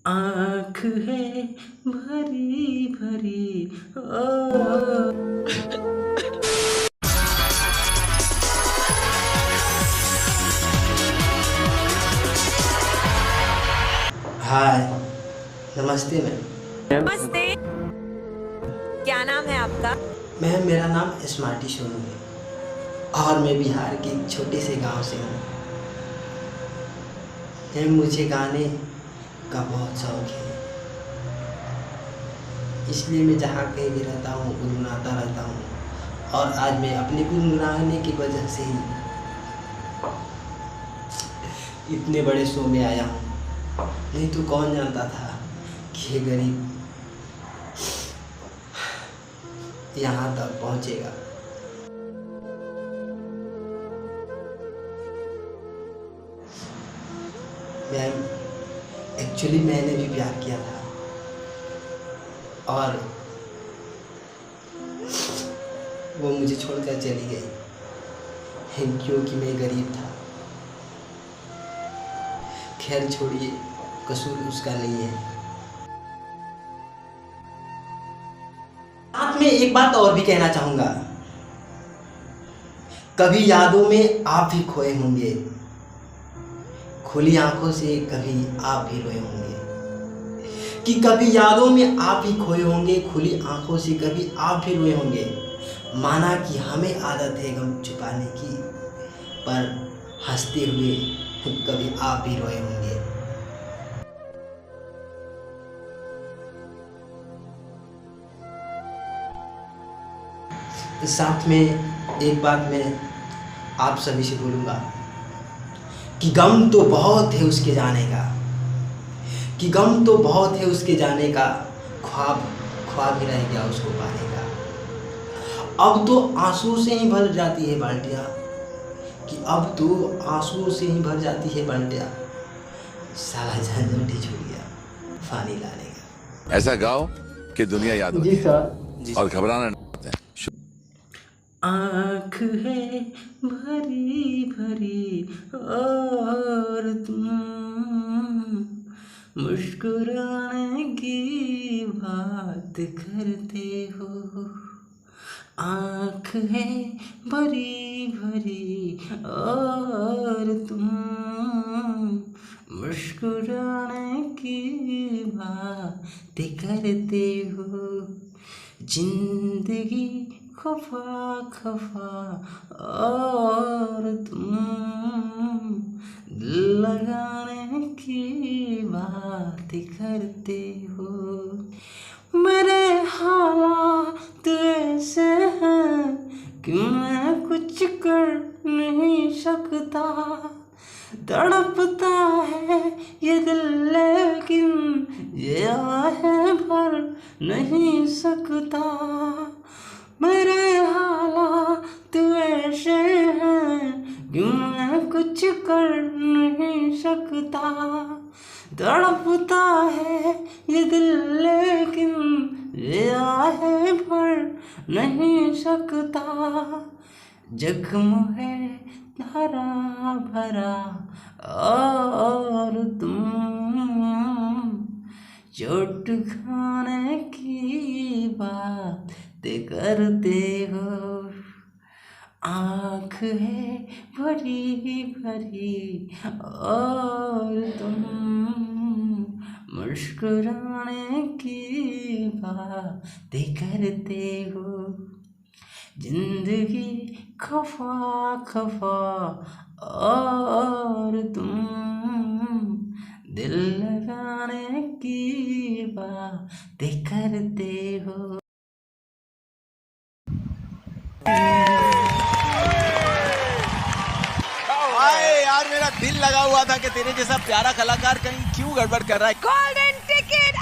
आँख है भरी भरी ओ। हाय, नमस्ते मैम। नमस्ते। क्या नाम है आपका? मैम मेरा नाम स्मार्टी सोनू है और मैं बिहार के एक छोटे से गांव से हूँ। मैम मुझे गाने का बहुत शौक है, इसलिए मैं जहाँ कहीं भी रहता हूँ गुनगुनाता रहता हूँ। और आज मैं अपने गुनगुनाने की वजह से ही इतने बड़े शो में आया हूँ। नहीं तो कौन जानता था कि ये गरीब यहाँ तक पहुँचेगा। मैम एक्चुअली मैंने भी प्यार किया था और वो मुझे छोड़कर चली गई क्योंकि मैं गरीब था। खैर छोड़िए, कसूर उसका नहीं है। साथ में एक बात और भी कहना चाहूँगा, कभी यादों में आप भी खोए होंगे, खुली आंखों से कभी आप भी रोए होंगे। कि कभी यादों में आप ही खोए होंगे, खुली आंखों से कभी आप भी रोए होंगे। माना कि हमें आदत है गम छुपाने की, पर हंसते हुए कभी आप भी रोए होंगे। साथ में एक बात मैं आप सभी से बोलूँगा कि गम तो बहुत है उसके जाने का, कि गम तो बहुत है उसके जाने का, ख्वाब ही रह गया उसको पाने का। अब तो आंसू से ही भर जाती है बाल्टियाँ, कि अब तो आंसुओं से ही भर जाती है बाल्टियाँ। साला झंझट ही छूट गया पानी लाने का। ऐसा गाओ कि दुनिया याद हो जी सर। और घबराना नहीं। आँख है भरी भरी और तुम मुस्कुराने की बात करते हो। आँख है भरी भरी और तुम मुस्कुराने की बात करते हो। जिंदगी खफा खफा और तुम दिल लगाने की बात करते हो। मेरे हालात ऐसे हैं कि मैं कुछ कर नहीं सकता। तड़पता है ये दिल लेकिन ये आहें भर नहीं सकता। मेरे हालात ऐसे हैं कि मैं कुछ कर नहीं सकता। तड़पता है ये दिल लेकिन ये आहें भर नहीं सकता। जख्म है हरा भरा और तुम चोट खाने की बात करते हो। आँख है भरी भरी और तुम मुस्कुराने की बात करते हो। जिंदगी खफा खफा और तुम दिल लगाने की बात करते हो। हाय यार, मेरा दिल लगा हुआ था कि तेरे जैसा प्यारा कलाकार कहीं क्यों गड़बड़ कर रहा है। Golden ticket